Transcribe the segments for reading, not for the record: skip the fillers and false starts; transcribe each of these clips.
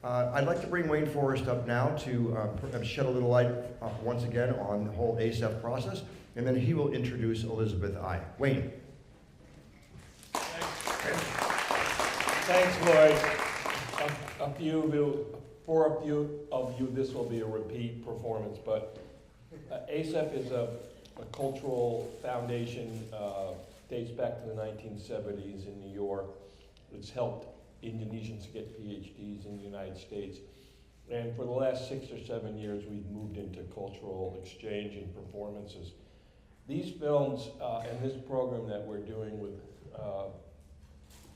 I'd like to bring Wayne Forrest up now to shed a little light once again on the whole AICEF process, and then he will introduce Elizabeth I. Wayne. Thanks, Lloyd. For a few of you, this will be a repeat performance, but AICEF is a cultural foundation, dates back to the 1970s in New York. It's helped Indonesians get PhDs in the United States. And for the last 6 or 7 years, we've moved into cultural exchange and performances. These films and this program that we're doing with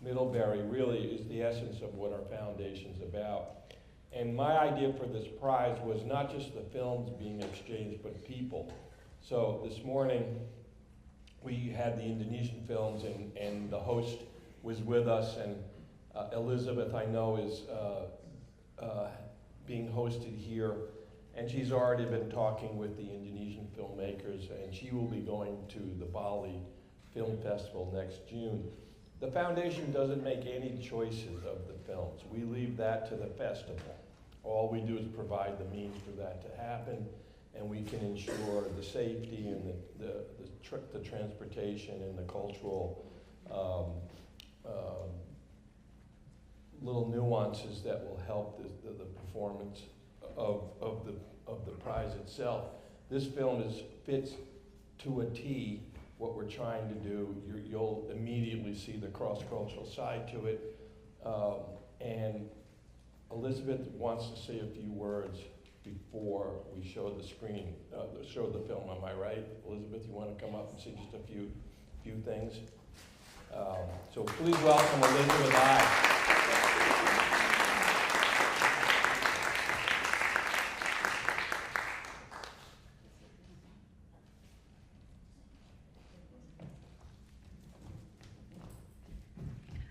Middlebury really is the essence of what our foundation's about. And my idea for this prize was not just the films being exchanged, but people. So this morning, we had the Indonesian films and the host was with us, and Elizabeth, I know, is being hosted here, and she's already been talking with the Indonesian filmmakers, and she will be going to the Bali Film Festival next June. The foundation doesn't make any choices of the films. We leave that to the festival. All we do is provide the means for that to happen, and we can ensure the safety and the transportation and the cultural little nuances that will help the performance of the prize itself. This film fits to a T what we're trying to do. You'll immediately see the cross-cultural side to it. And Elizabeth wants to say a few words before we show the screen, show the film. Am I right? Elizabeth, you want to come up and say just a few things? So please welcome Elizabeth I.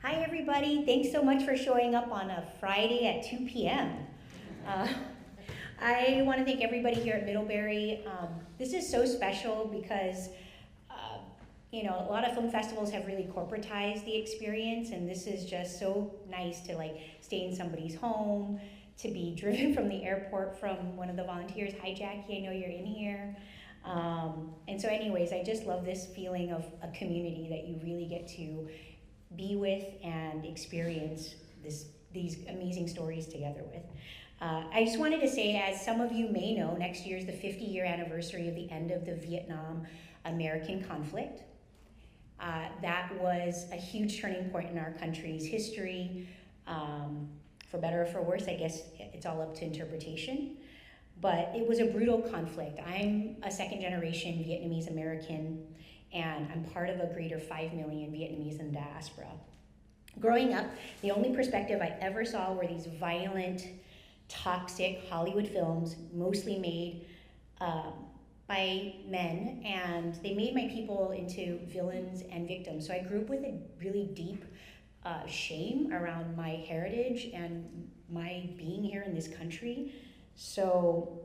Hi everybody, thanks so much for showing up on a Friday at 2 p.m. I want to thank everybody here at Middlebury. This is so special because a lot of film festivals have really corporatized the experience, and this is just so nice to stay in somebody's home, to be driven from the airport from one of the volunteers. Hi Jackie, I know you're in here. And so anyways, I just love this feeling of a community that you really get to be with and experience these amazing stories together with. I just wanted to say, as some of you may know, next year is the 50-year anniversary of the end of the Vietnam-American conflict. That was a huge turning point in our country's history. For better or for worse, I guess it's all up to interpretation. But it was a brutal conflict. I'm a second-generation Vietnamese American, and I'm part of a greater 5 million Vietnamese in diaspora. Growing up, the only perspective I ever saw were these violent, toxic Hollywood films, mostly made by men, and they made my people into villains and victims. So I grew up with a really deep shame around my heritage and my being here in this country. So,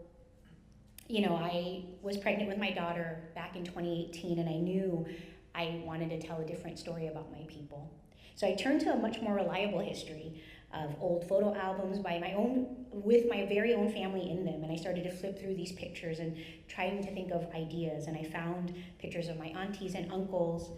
I was pregnant with my daughter back in 2018, and I knew I wanted to tell a different story about my people. So I turned to a much more reliable history of old photo albums with my very own family in them, and I started to flip through these pictures and trying to think of ideas, and I found pictures of my aunties and uncles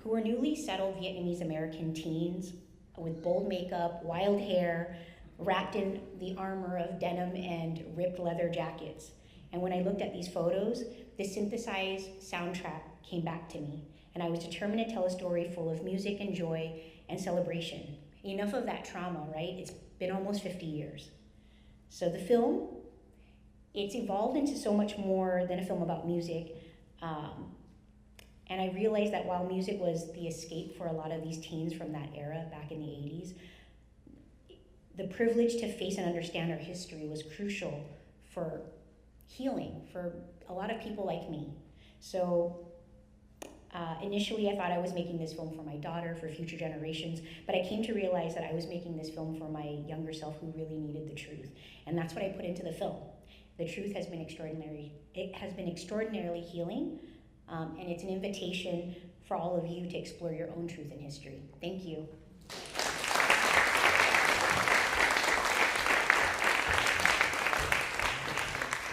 who were newly settled Vietnamese American teens with bold makeup, wild hair, wrapped in the armor of denim and ripped leather jackets. And when I looked at these photos, the synthesized soundtrack came back to me, and I was determined to tell a story full of music and joy and celebration. Enough of that trauma, right? It's been almost 50 years. So the film, it's evolved into so much more than a film about music. And I realized that while music was the escape for a lot of these teens from that era back in the 80s, the privilege to face and understand our history was crucial for healing for a lot of people like me. So initially I thought I was making this film for my daughter, for future generations, but I came to realize that I was making this film for my younger self who really needed the truth. And that's what I put into the film. The truth has been extraordinary. It has been extraordinarily healing, and it's an invitation for all of you to explore your own truth in history. Thank you.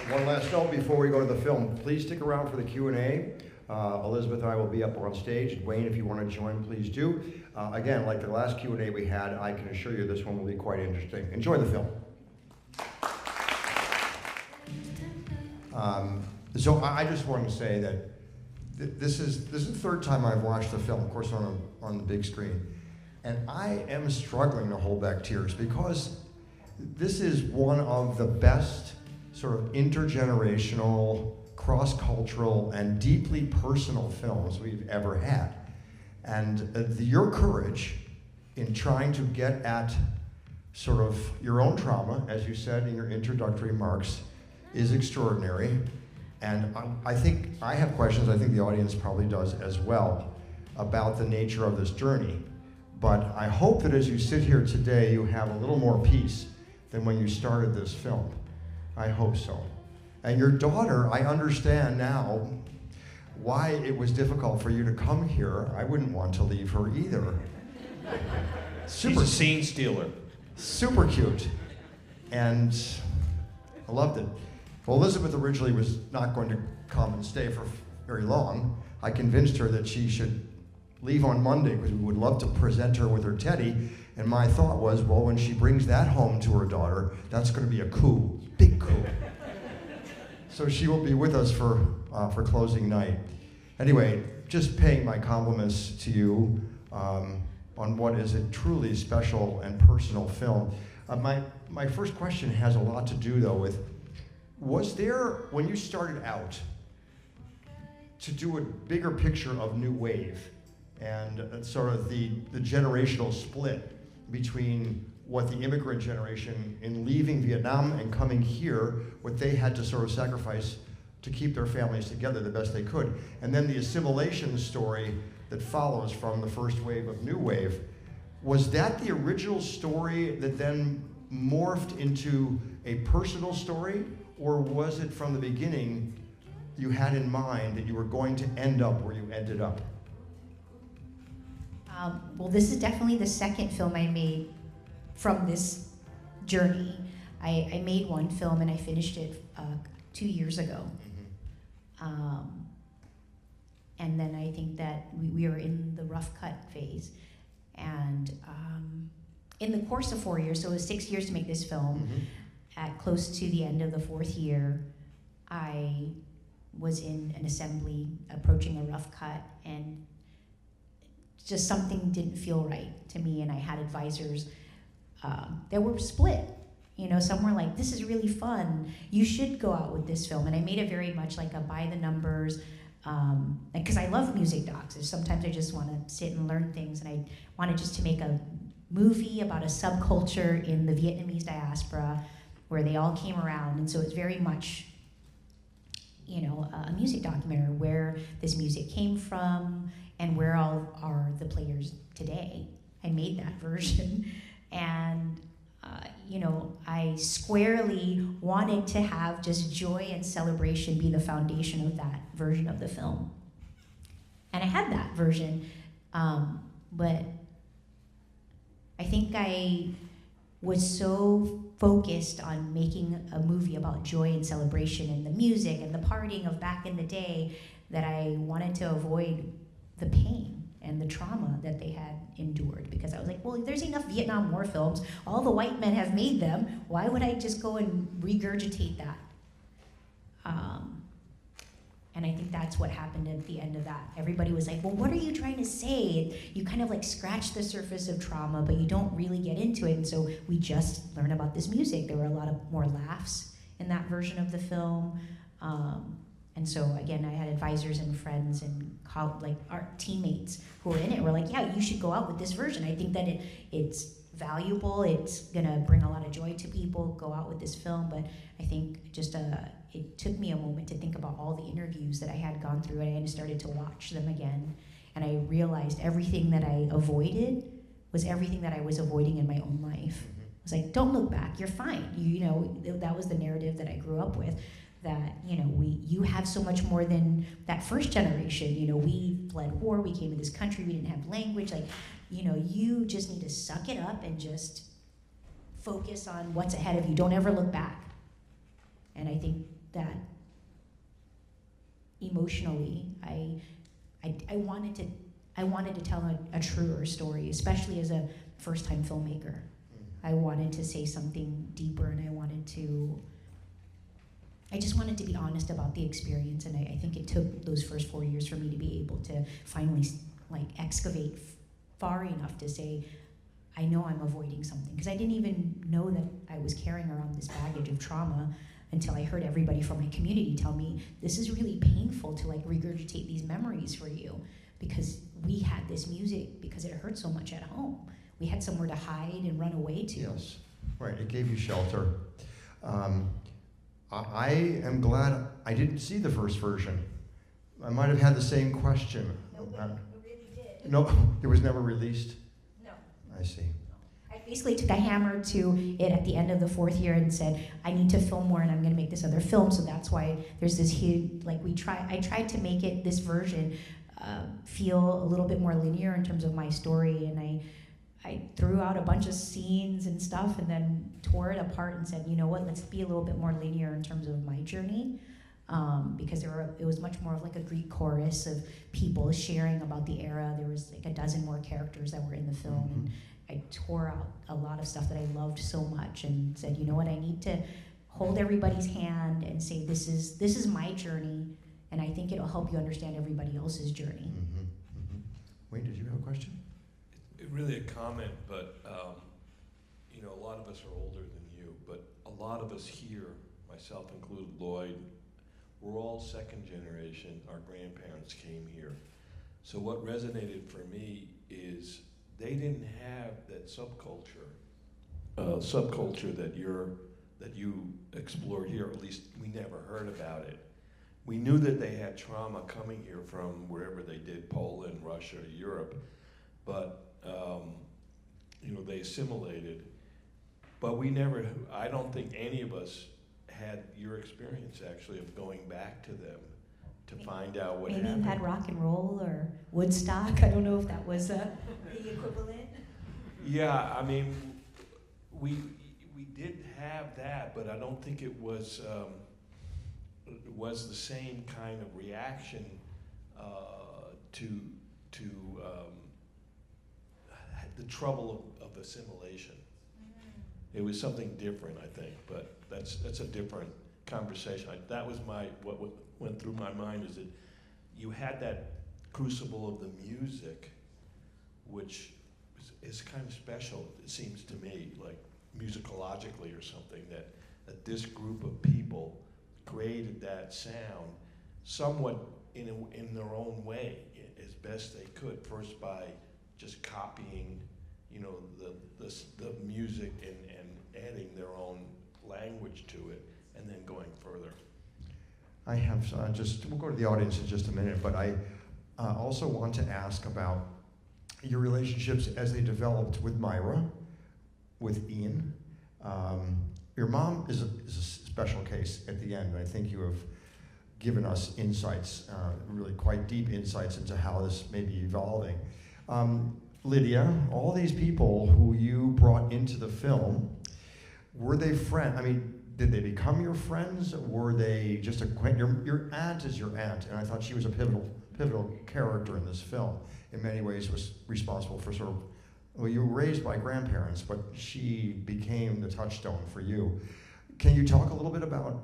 One last note before we go to the film. Please stick around for the Q&A. Elizabeth and I will be up on stage. Wayne, if you want to join, please do. Again, like the last Q&A we had, I can assure you this one will be quite interesting. Enjoy the film. So I just want to say that this is the third time I've watched the film, of course on the big screen, and I am struggling to hold back tears because this is one of the best sort of intergenerational, cross-cultural, and deeply personal films we've ever had. And your courage in trying to get at sort of your own trauma, as you said in your introductory remarks, is extraordinary. And I think I have questions, I think the audience probably does as well, about the nature of this journey. But I hope that as you sit here today, you have a little more peace than when you started this film. I hope so. And your daughter, I understand now why it was difficult for you to come here. I wouldn't want to leave her either. She's a scene stealer. Super cute. And I loved it. Well, Elizabeth originally was not going to come and stay for very long. I convinced her that she should leave on Monday because we would love to present her with her teddy. And my thought was, well, when she brings that home to her daughter, that's going to be a coup, big coup. So she will be with us for closing night. Anyway, just paying my compliments to you on what is a truly special and personal film. My first question has a lot to do, though, with, was there, when you started out, to do a bigger picture of New Wave and sort of the generational split between what the immigrant generation in leaving Vietnam and coming here, what they had to sort of sacrifice to keep their families together the best they could, and then the assimilation story that follows from the first wave of New Wave, was that the original story that then morphed into a personal story, or was it from the beginning you had in mind that you were going to end up where you ended up? Well, this is definitely the second film I made from this journey. I made one film and I finished it 2 years ago. And then I think that we were in the rough cut phase. And in the course of 4 years, so it was 6 years to make this film, at close to the end of the fourth year, I was in an assembly approaching a rough cut, and just something didn't feel right to me, and I had advisors that were split. You know, some were like, this is really fun, you should go out with this film, and I made it very much like a by the numbers, because I love music docs. Sometimes I just want to sit and learn things, and I wanted just to make a movie about a subculture in the Vietnamese diaspora where they all came around, and so it's very much, you know, a music documentary where this music came from and where all are the players today. I made that version, and you know, I squarely wanted to have just joy and celebration be the foundation of that version of the film. And I had that version, but I think I was so focused on making a movie about joy and celebration and the music and the partying of back in the day that I wanted to avoid the pain and the trauma that they had endured, because I was like, well, there's enough Vietnam War films, all the white men have made them, why would I just go and regurgitate that? And I think that's what happened at the end of that. Everybody was like, well, what are you trying to say? You kind of like scratch the surface of trauma, but you don't really get into it. And so we just learn about this music. There were a lot of more laughs in that version of the film. And so again, I had advisors and friends and like our teammates who were in it were like, yeah, you should go out with this version. I think that it's valuable. It's gonna bring a lot of joy to people, go out with this film. But I think just it took me a moment to think about all the interviews that I had gone through, and I started to watch them again. And I realized everything that I avoided was everything that I was avoiding in my own life. I was like, don't look back, you're fine. You know, that was the narrative that I grew up with. That, you know, you have so much more than that first generation. You know, we fled war, we came to this country, we didn't have language. Like, you know, you just need to suck it up and just focus on what's ahead of you. Don't ever look back. And I think that emotionally, I wanted to tell a truer story, especially as a first-time filmmaker. I wanted to say something deeper, and I just wanted to be honest about the experience, and I think it took those first 4 years for me to be able to finally excavate far enough to say, I know I'm avoiding something, because I didn't even know that I was carrying around this baggage of trauma until I heard everybody from my community tell me, this is really painful to regurgitate these memories for you, because we had this music because it hurt so much at home. We had somewhere to hide and run away to. Yes, right, it gave you shelter. I am glad I didn't see the first version. I might have had the same question. No, we really did. No, it was never released? No. I see. I basically took a hammer to it at the end of the 4th year and said, I need to film more and I'm gonna make this other film, so that's why there's this huge, I tried to make this version feel a little bit more linear in terms of my story, and I threw out a bunch of scenes and stuff and then tore it apart and said, you know what, let's be a little bit more linear in terms of my journey, because it was much more of a Greek chorus of people sharing about the era. There was a dozen more characters that were in the film, and I tore out a lot of stuff that I loved so much and said, you know what, I need to hold everybody's hand and say, this is my journey, and I think it'll help you understand everybody else's journey. Wayne, did you have a question? Really a comment, but a lot of us are older than you, but a lot of us here, myself included, Lloyd, we're all second generation. Our grandparents came here. So what resonated for me is they didn't have that subculture that you explored here. At least we never heard about it. We knew that they had trauma coming here from wherever they did, Poland, Russia, Europe, but they assimilated. But I don't think any of us had your experience actually of going back to them to find out what happened. Maybe you had rock and roll or Woodstock. I don't know if that was the equivalent. Yeah, I mean, we did have that, but I don't think it was the same kind of reaction to the trouble of assimilation. It was something different, I think, but that's a different conversation. That was what went through my mind, is that you had that crucible of the music, which is kind of special, it seems to me, like musicologically or something, that this group of people created that sound somewhat in their own way, as best they could, first by just copying, the music and adding their own language to it, and then going further. I have we'll go to the audience in just a minute, but I also want to ask about your relationships as they developed with Myra, with Ian. Your mom is a special case at the end, and I think you have given us insights, really quite deep insights into how this may be evolving. Lydia, all these people who you brought into the film, were they friends? I mean, did they become your friends? Were they just your aunt is your aunt, and I thought she was a pivotal character in this film. In many ways was responsible for you were raised by grandparents, but she became the touchstone for you. Can you talk a little bit about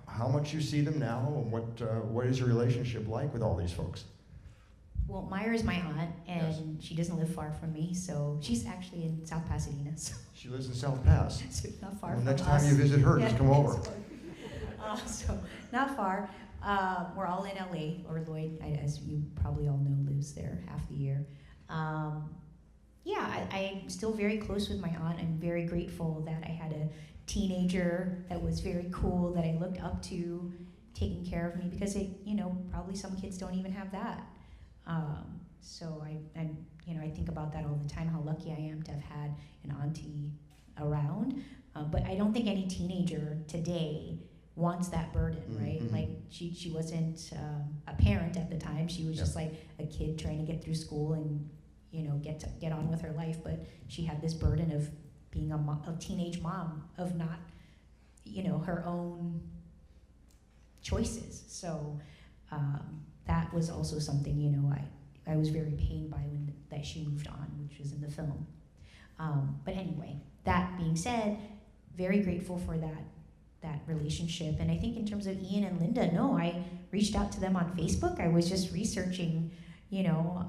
how much you see them now, and what is your relationship like with all these folks? Well, Myra's my aunt, and Yes. she doesn't live far from me, so she's actually in South Pasadena. So She lives in South Pass. so not far Well, from next us. time you visit her, just come over. So not far. We're all in LA, or Lloyd, as you probably all know, lives there half the year. I'm still very close with my aunt. I'm very grateful that I had a teenager that was very cool, that I looked up to, taking care of me, because probably some kids don't even have that. So I think about that all the time, how lucky I am to have had an auntie around. But I don't think any teenager today wants that burden, right? Mm-hmm. Like she wasn't a parent at the time. She was just like a kid trying to get through school and get on with her life. But she had this burden of being a teenage mom, of not, her own choices. So that was also something, you know, I was very pained by when that she moved on, which was in the film. But anyway, that being said, very grateful for that relationship. And I think in terms of Ian and Linda, no, I reached out to them on Facebook. I was just researching, you know,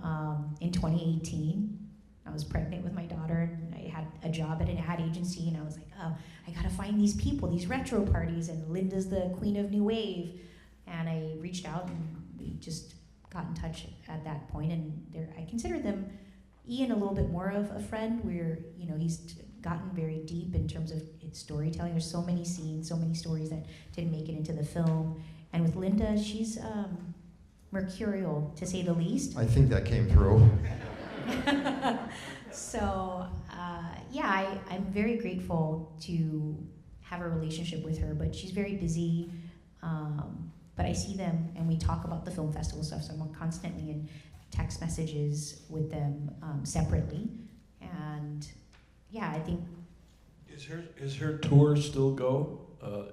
in 2018. I was pregnant with my daughter, and I had a job at an ad agency, and I was like, oh, I gotta find these people, these retro parties, and Linda's the queen of new wave. And I reached out, and we just got in touch at that point, and I consider them, Ian, a little bit more of a friend, where, you know, he's gotten very deep in terms of its storytelling. There's so many scenes, so many stories that didn't make it into the film. And with Linda, she's mercurial, to say the least. I think that came through. So, yeah, I'm very grateful to have a relationship with her, but she's very busy. But I see them, and we talk about the film festival stuff, so I'm constantly in text messages with them separately. And yeah, I think... Is her tour still go?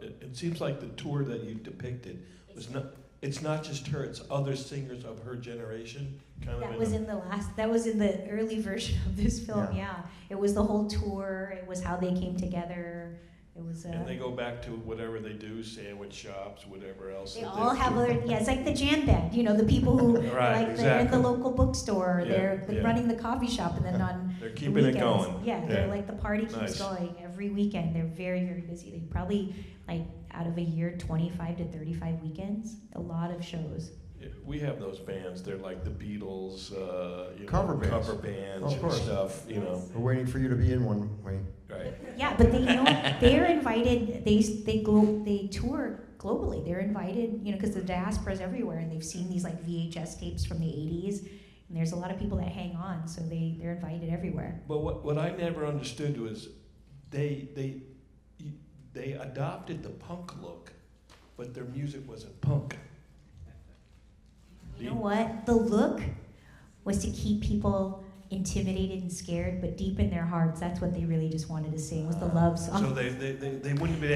It seems like the tour that you depicted was not... It's not just her; it's other singers of her generation. That was in the early version of this film. Yeah, it was the whole tour. It was how they came together. It was. And they go back to whatever they do, sandwich shops, whatever else. They all have other. Yeah, it's like the jam band. You know, the people who right, like exactly. They're in the local bookstore. Yeah, they're running the coffee shop, and then on they're keeping the weekends, it going. Yeah, they're like the party keeps Nice. going every weekend. They're very, very busy. They probably like out of a year 25 to 35 weekends. A lot of shows. Yeah, we have those bands. They're like the Beatles, Cover bands. cover bands Of course. and stuff. You know, We're waiting for you to be in one, Wayne. right? Yeah, but they, you know, they're invited. They tour globally. They're invited, you know, because the diaspora is everywhere, and they've seen these like VHS tapes from the '80s, and there's a lot of people that hang on, so they're invited everywhere. But what I never understood was they adopted the punk look, but their music wasn't punk. You know what? The look was to keep people intimidated and scared, but deep in their hearts, that's what they really just wanted to sing, was the love song. So they wouldn't be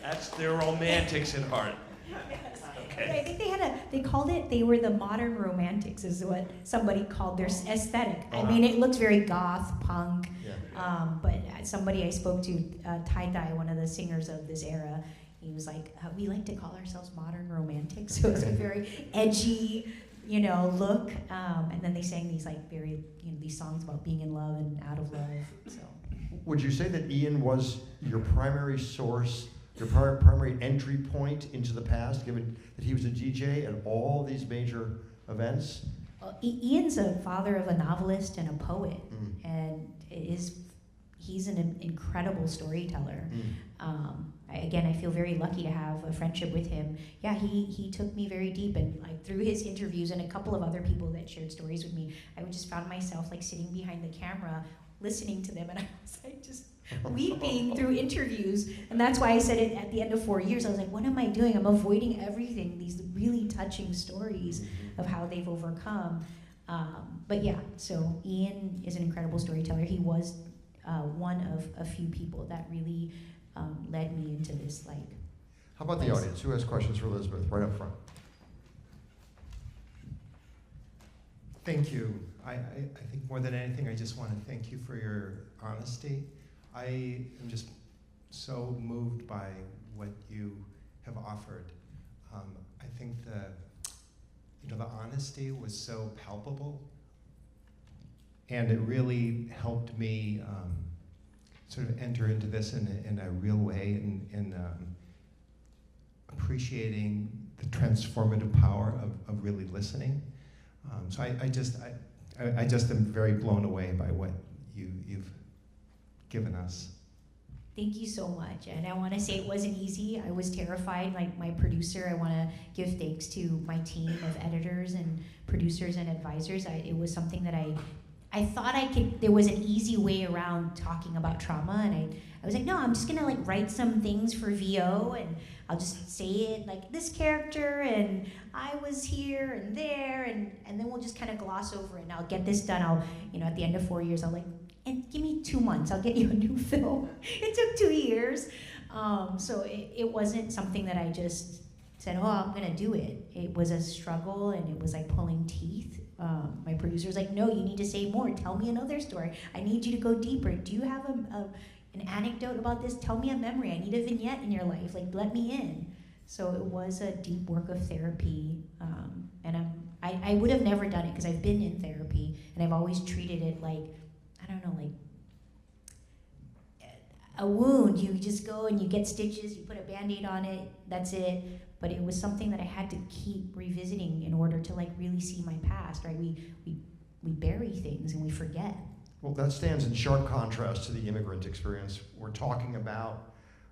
that's their romantics at heart. Okay. I think they were the modern romantics, is what somebody called their aesthetic. I mean, it looks very goth, punk, but somebody I spoke to, Tai Tai, one of the singers of this era, he was like, we like to call ourselves modern romantics, so it's a very edgy, you know, look, and then they sang these like very, you know, these songs about being in love and out of love, so. Would you say that Ian was your primary source, your primary entry point into the past, given that he was a DJ at all these major events? Well, Ian's a father of a novelist and a poet, and he's an incredible storyteller. Again, I feel very lucky to have a friendship with him. Yeah, he took me very deep, and like through his interviews and a couple of other people that shared stories with me, I would just found myself like sitting behind the camera, listening to them, and I was like just weeping through interviews. And that's why I said it at the end of 4 years. I was like, what am I doing? I'm avoiding everything, these really touching stories of how they've overcome. But yeah, so Ian is an incredible storyteller. He was one of a few people that really led me into this, like. How about the audience? Who has questions for Elizabeth? Right up front. Thank you. I think more than anything, I just want to thank you for your honesty. I am just so moved by what you have offered. I think the honesty was so palpable, and it really helped me sort of enter into this in a real way, in appreciating the transformative power of really listening. So I just am very blown away by what you've given us. Thank you so much. And I want to say it wasn't easy. I was terrified. Like my producer, I want to give thanks to my team of editors and producers and advisors. It was something that I thought there was an easy way around talking about trauma, and I was like, no, I'm just gonna like write some things for VO, and I'll just say it like this character, and I was here and there, and then we'll just kind of gloss over it, and I'll get this done. I'll, at the end of 4 years, I'll like, and give me 2 months, I'll get you a new film. It took 2 years. So it wasn't something that I just said, oh, I'm gonna do it. It was a struggle and it was like pulling teeth. My producer's like, no, you need to say more. Tell me another story. I need you to go deeper. Do you have an anecdote about this? Tell me a memory. I need a vignette in your life. Like, let me in. So it was a deep work of therapy. And I would have never done it because I've been in therapy and I've always treated it like, I don't know, like a wound. You just go and you get stitches, you put a Band-Aid on it, that's it. But it was something that I had to keep revisiting in order to like really see my past, right? We bury things and we forget. Well, that stands in sharp contrast to the immigrant experience. We're talking about,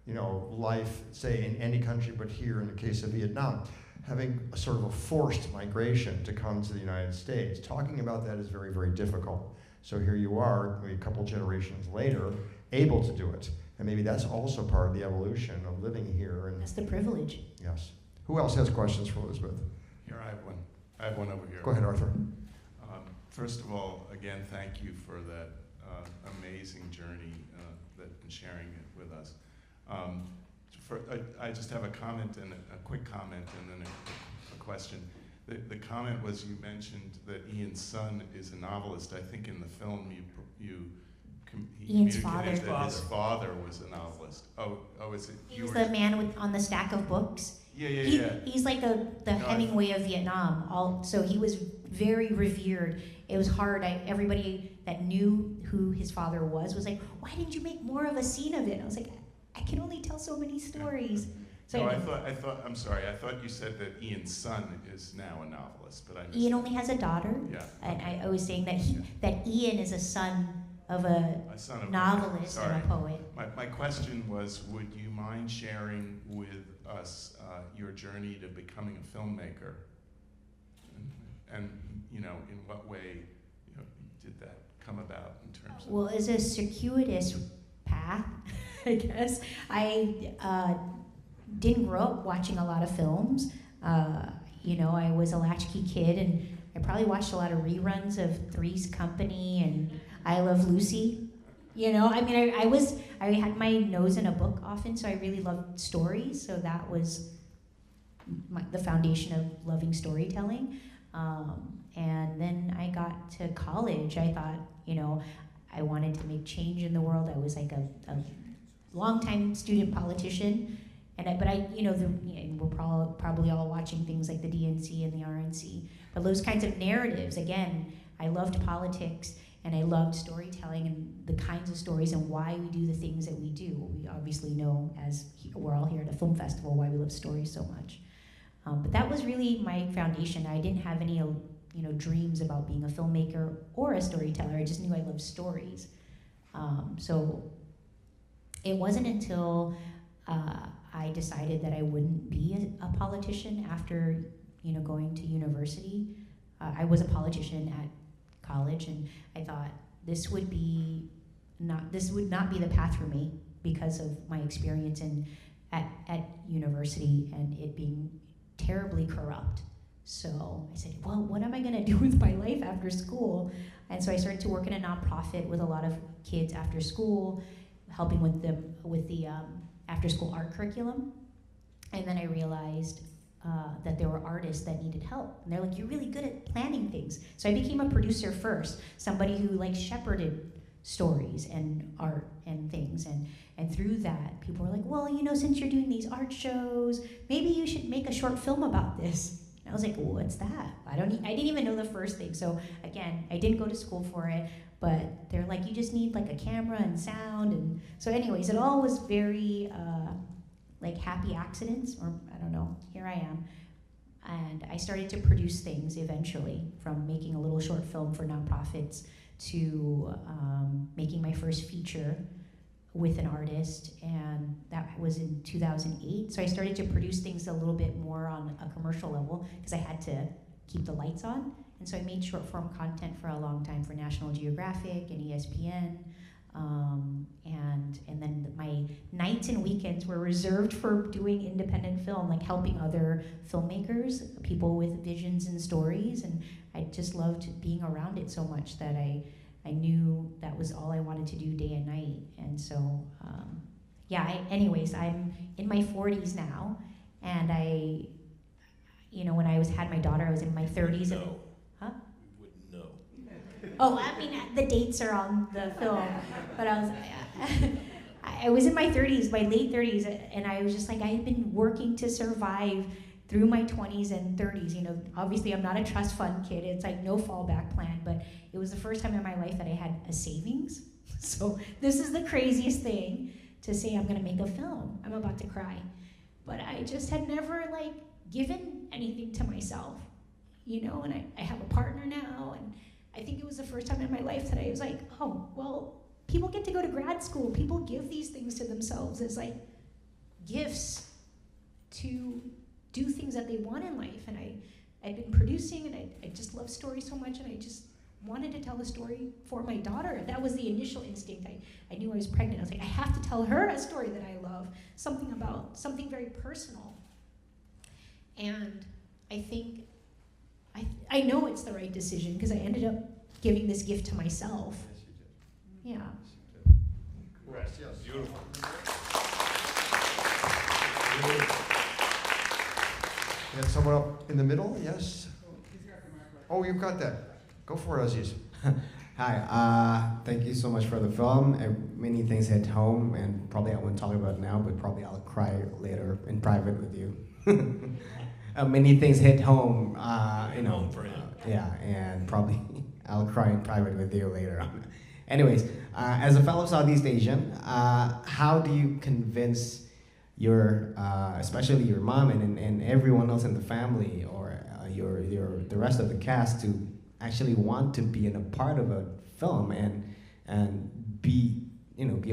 life, say, in any country, but here in the case of Vietnam, having a sort of a forced migration to come to the United States. Talking about that is very, very difficult. So here you are, maybe a couple generations later, able to do it. And maybe that's also part of the evolution of living here. And that's the privilege. Yes. Who else has questions for Elizabeth? Here, I have one. I have one over here. Go ahead, Arthur. First of all, again, thank you for that amazing journey and sharing it with us. I just have a comment and a quick comment and then a question. The comment was you mentioned that Ian's son is a novelist. I think in the film he Ian's communicated father. that his father was a novelist. Oh, is it? He was the man on the stack of books. Yeah. He's like the Hemingway of Vietnam. So he was very revered. It was hard. Everybody that knew who his father was like, why didn't you make more of a scene of it? I was like, I can only tell so many stories. So no, I'm sorry. I thought you said that Ian's son is now a novelist, but I missed Ian that. only has a daughter. Yeah. And I was saying that Ian is a son of a novelist and a poet. My question was, would you mind sharing with us your journey to becoming a filmmaker? And in what way did that come about in terms of... Well, it's a circuitous path, I guess. I didn't grow up watching a lot of films. I was a latchkey kid, and I probably watched a lot of reruns of Three's Company and I Love Lucy. I had my nose in a book often, so I really loved stories. So that was the foundation of loving storytelling. And then I got to college. I thought, I wanted to make change in the world. I was like a longtime student politician. We're probably all watching things like the DNC and the RNC. But those kinds of narratives, again, I loved politics and I loved storytelling and the kinds of stories and why we do the things that we do. We obviously know, as we're all here at a film festival, why we love stories so much. But that was really my foundation. I didn't have any dreams about being a filmmaker or a storyteller. I just knew I loved stories. So it wasn't until I decided that I wouldn't be a politician after going to university. I was a politician at college, and I thought this would not be the path for me because of my experience at university and it being terribly corrupt. So I said, well, what am I going to do with my life after school? And so I started to work in a nonprofit with a lot of kids after school, helping with the after-school art curriculum. And then I realized that there were artists that needed help. And they're like, you're really good at planning things. So I became a producer first, somebody who shepherded stories and art and things. And through that, people were like, well, since you're doing these art shows, maybe you should make a short film about this. And I was like, well, what's that? I didn't even know the first thing. So again, I didn't go to school for it, but they're like, you just need a camera and sound. And so anyways, it all was very happy accidents, or I don't know, here I am. And I started to produce things eventually, from making a little short film for nonprofits to making my first feature with an artist, and that was in 2008. So I started to produce things a little bit more on a commercial level because I had to keep the lights on. And so I made short form content for a long time for National Geographic and ESPN. And then my nights and weekends were reserved for doing independent film, helping other filmmakers, people with visions and stories. And I just loved being around it so much that I knew that was all I wanted to do day and night. And so, anyways, I'm in my 40s now, and I you know, when I had my daughter, I was in my 30s. And, huh? We wouldn't know. Oh, I mean, the dates are on the film, but I was in my 30s, my late 30s, and I was just like, I had been working to survive through my 20s and 30s. You know, obviously I'm not a trust fund kid. It's like no fallback plan, but it was the first time in my life that I had a savings. So this is the craziest thing to say I'm gonna make a film. I'm about to cry. But I just had never like given anything to myself, you know, and I have a partner now, and I think it was the first time in my life that I was like, oh, well, people get to go to grad school. People give these things to themselves as like gifts to do things that they want in life. And I'd been producing, and I just love stories so much, and I just wanted to tell the story for my daughter. That was the initial instinct. I knew I was pregnant. I was like, I have to tell her a story that I love, something very personal. And I think, I know it's the right decision, because I ended up giving this gift to myself. Yes, you did. Yeah. Yes, you did. Correct. Yes. Beautiful. You had someone up in the middle? Yes? Oh, you've got that. Go for it, Aziz. Hi, thank you so much for the film. Many things hit home, and probably I won't talk about it now, but probably I'll cry later in private with you. Many things hit home, you know. Yeah, and probably I'll cry in private with you later on. Anyways, as a fellow Southeast Asian, how do you convince your, especially your mom and everyone else in the family, or the rest of the cast, to actually want to be in a part of a film and be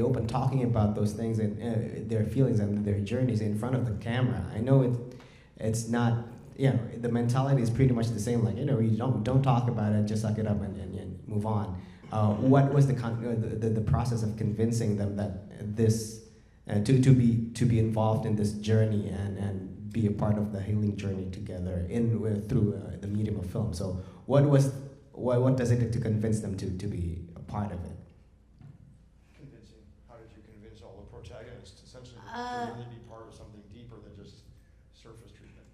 open talking about those things and their feelings and their journeys in front of the camera? I know it's not, the mentality is pretty much the same, like, you don't talk about it, just suck it up and move on. What was the process of convincing them that this to be involved in this journey and be a part of the healing journey together through the medium of film? So what does it take to convince them to be a part of it? Convincing. How did you convince all the protagonists essentially to really be part of something deeper than just surface treatment?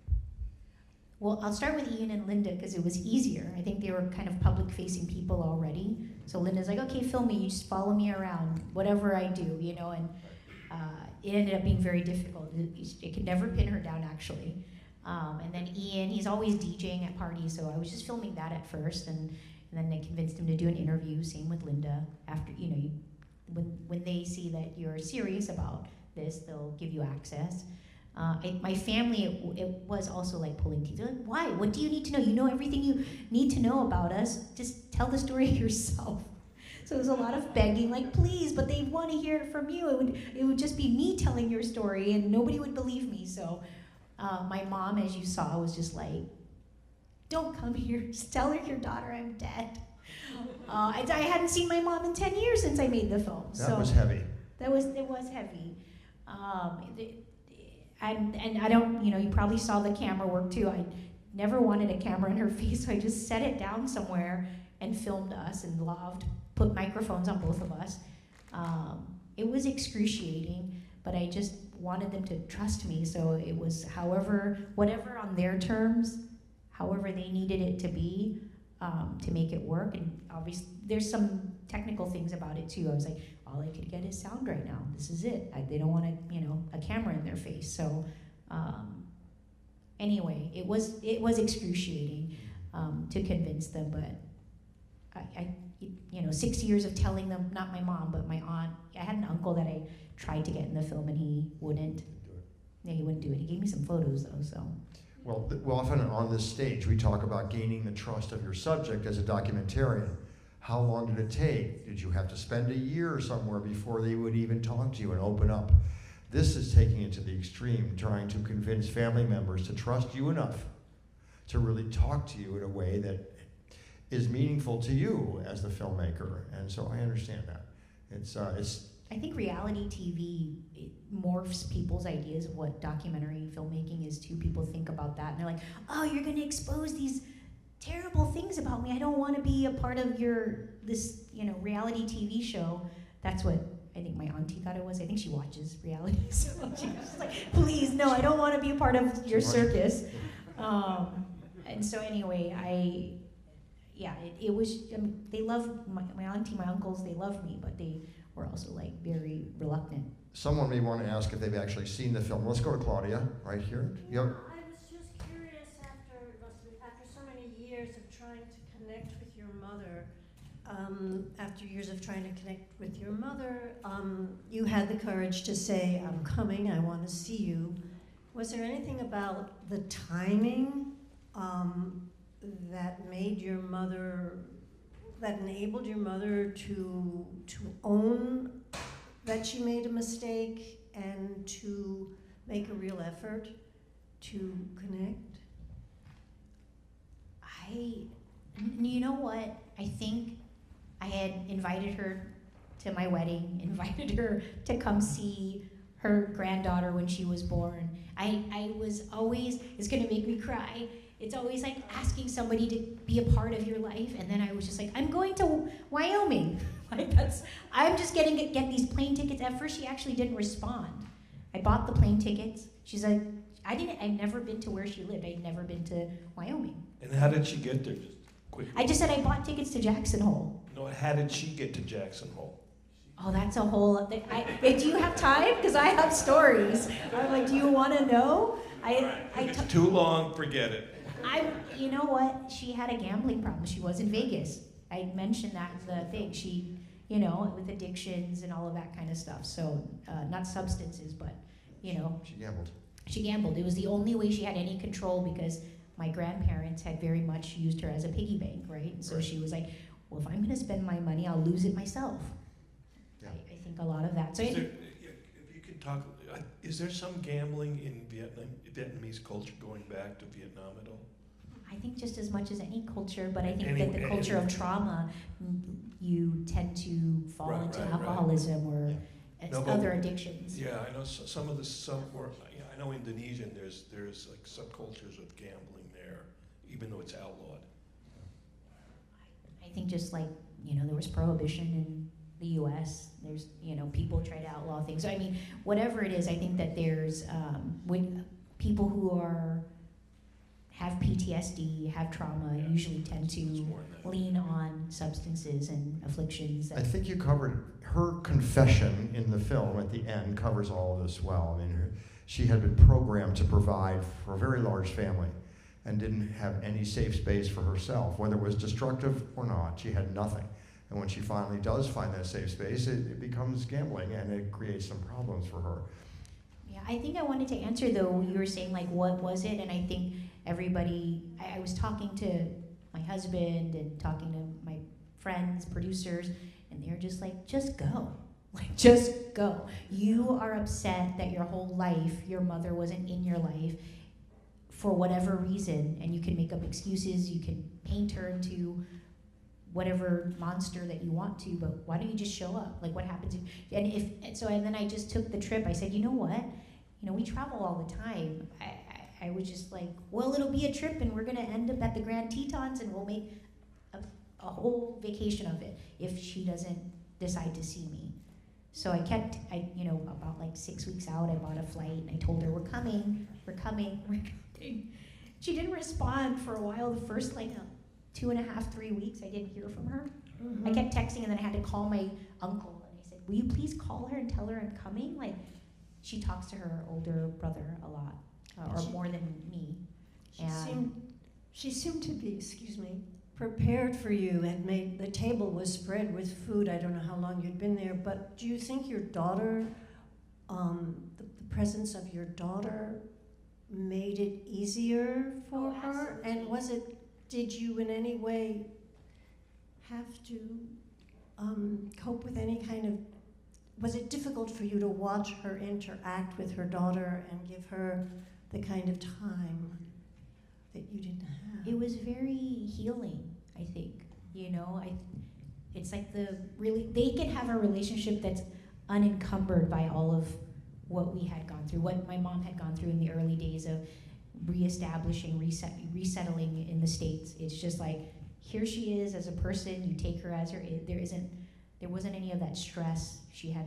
Well, I'll start with Ian and Linda, because it was easier. I think they were kind of public-facing people already. So Linda's like, okay, film me, you just follow me around, whatever I do, and it ended up being very difficult. It could never pin her down, actually. And then Ian, he's always DJing at parties, so I was just filming that at first, and then I convinced him to do an interview. Same with Linda. After, when they see that you're serious about this, they'll give you access. My family, it was also like pulling teeth. They're like, why? What do you need to know? You know everything you need to know about us. Just tell the story yourself. So it was a lot of begging, like, please, but they want to hear it from you. It would just be me telling your story, and nobody would believe me. So my mom, as you saw, was just like, don't come here. Just tell her your daughter I'm dead. I hadn't seen my mom in 10 years since I made the film. That was heavy. It was heavy. And I don't, you probably saw the camera work too. I never wanted a camera in her face, so I just set it down somewhere and filmed us and put microphones on both of us. It was excruciating, but I just wanted them to trust me, so it was whatever on their terms, however they needed it to be, to make it work. And obviously, there's some technical things about it too. I was like, all I could get is sound right now. This is it. They don't want a camera in their face. So anyway, it was excruciating to convince them, but I 6 years of telling them, not my mom, but my aunt. I had an uncle that I tried to get in the film, and he wouldn't. Yeah, he wouldn't do it. He gave me some photos though. So. Well, often on this stage, we talk about gaining the trust of your subject as a documentarian. How long did it take? Did you have to spend a year somewhere before they would even talk to you and open up? This is taking it to the extreme, trying to convince family members to trust you enough to really talk to you in a way that is meaningful to you as the filmmaker. And so I understand that. It's I think reality TV morphs people's ideas of what documentary filmmaking is too. People think about that, and they're like, oh, you're going to expose these terrible things about me. I don't want to be a part of this reality TV show. That's what I think my auntie thought it was. I think she watches reality, so she was just like, please, no, I don't want to be a part of your circus. And so anyway, it was, I mean, they love my auntie, my uncles, they love me, but they were also like very reluctant. Someone may want to ask if they've actually seen the film. Let's go to Claudia, right here. Yeah, I was just curious after so many years of trying to connect with your mother, you had the courage to say, I'm coming, I want to see you. Was there anything about the timing that made your mother, that enabled your mother to own that she made a mistake and to make a real effort to connect? You know what? I think I had invited her to my wedding, invited her to come see her granddaughter when she was born. I was always, it's gonna make me cry, it's always like asking somebody to be a part of your life, and then I was just like, I'm going to Wyoming. Like I'm just get these plane tickets. At first she actually didn't respond. I bought the plane tickets. She's like, I'd never been to where she lived. I'd never been to Wyoming. And how did she get there? Just quickly. I just said I bought tickets to Jackson Hole. No, how did she get to Jackson Hole? Oh, that's a whole. Do you have time? Because I have stories. I'm like, do you want to know? If it's too long, forget it. You know what? She had a gambling problem. She was in Vegas. I mentioned that in the thing. She, with addictions and all of that kind of stuff. So, not substances, but, She gambled. She gambled. It was the only way she had any control because my grandparents had very much used her as a piggy bank, right? And so she was like, well, if I'm going to spend my money, I'll lose it myself. Yeah. I think a lot of that. So If you could talk, is there some gambling in Vietnamese culture going back to Vietnam at all? I think just as much as any culture, but I think that the culture of trauma, you tend to fall into alcoholism or other addictions. Yeah, I know some of the I know Indonesian. There's like subcultures of gambling there, even though it's outlawed. I think just like there was prohibition in the U.S. There's people try to outlaw things. So, I mean, whatever it is, I think that there's when people who have PTSD, have trauma, usually tend to lean on substances and afflictions. I think you covered her confession in the film at the end covers all of this well. I mean, she had been programmed to provide for a very large family and didn't have any safe space for herself, whether it was destructive or not. She had nothing. And when she finally does find that safe space, it becomes gambling and it creates some problems for her. Yeah, I think I wanted to answer though, you were saying like, what was it? And I think everybody, I was talking to my husband and talking to my friends, producers, and they're just like, just go. Like, just go. You are upset that your whole life, your mother wasn't in your life for whatever reason, and you can make up excuses, you can paint her into whatever monster that you want to, but why don't you just show up? Like, what happens if, and then I just took the trip. I said, you know what? We travel all the time. I was just like, well, it'll be a trip and we're gonna end up at the Grand Tetons and we'll make a whole vacation of it if she doesn't decide to see me. So I kept, about like 6 weeks out, I bought a flight and I told her, we're coming. She didn't respond for a while. The first 2.5, 3 weeks, I didn't hear from her. Mm-hmm. I kept texting and then I had to call my uncle and I said, will you please call her and tell her I'm coming? Like, she talks to her older brother a lot, or more than me. She seemed to be, prepared for you and the table was spread with food. I don't know how long you'd been there, but do you think your daughter, the presence of your daughter made it easier for her? Absolutely. And did you in any way have to cope with any kind of, was it difficult for you to watch her interact with her daughter and give her the kind of time that you didn't have? It was very healing, I think. It's like they can have a relationship that's unencumbered by all of what we had gone through, what my mom had gone through in the early days of reestablishing, resettling in the States. It's just like, here she is as a person, you take her as her, there wasn't any of that stress she had,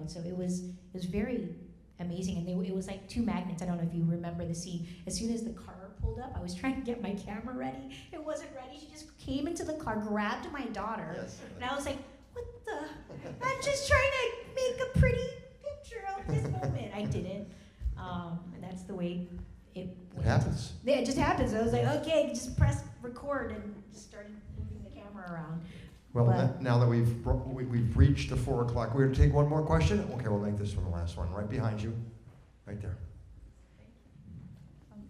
so it was very amazing. And it was like two magnets. I don't know if you remember the scene. As soon as the car pulled up. I was trying to get my camera ready. It wasn't ready. She just came into the car, grabbed my daughter, Yes. and I was like, what the? I'm just trying to make a pretty picture of this moment. I didn't. And that's the way it went. happens. Yeah, it just happens. I was like, okay, just press record and just started moving the camera around. Well, But- now that we've reached the 4 o'clock, we're going to take one more question. Okay, we'll make this one the last one, right behind you, right there.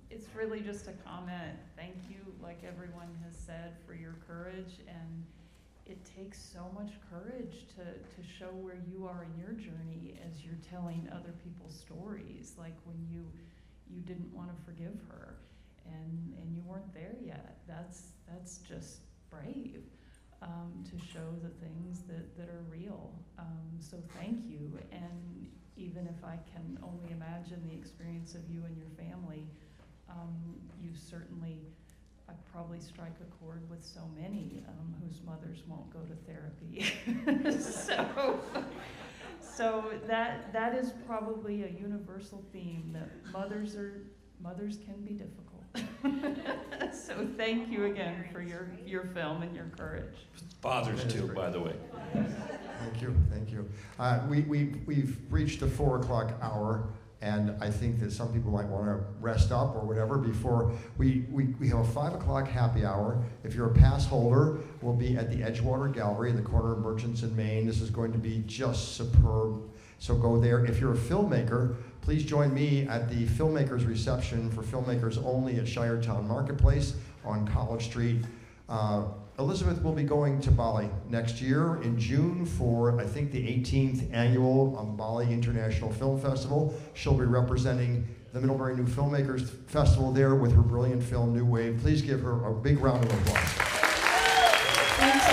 It's really just a comment. Thank you, like everyone has said, for your courage. And it takes so much courage to show where you are in your journey as you're telling other people's stories. Like when you didn't want to forgive her and you weren't there yet. That's just brave. To show the things that are real. So thank you. And even if I can only imagine the experience of you and your family, you certainly, I probably strike a chord with so many whose mothers won't go to therapy. So that is probably a universal theme, that mothers can be difficult. So thank you again for your film and your courage. Fathers too, by the way. Thank you, thank you. We've reached the 4 o'clock hour, and I think that some people might want to rest up or whatever before we have a 5 o'clock happy hour. If you're a pass holder, we'll be at the Edgewater Gallery in the corner of Merchants and Main. This is going to be just superb, so go there. If you're a filmmaker, please join me at the Filmmakers Reception for filmmakers only at Shiretown Marketplace on College Street. Elizabeth will be going to Bali next year in June for, I think, the 18th annual Bali International Film Festival. She'll be representing the Middlebury New Filmmakers Festival there with her brilliant film, New Wave. Please give her a big round of applause. Thanks,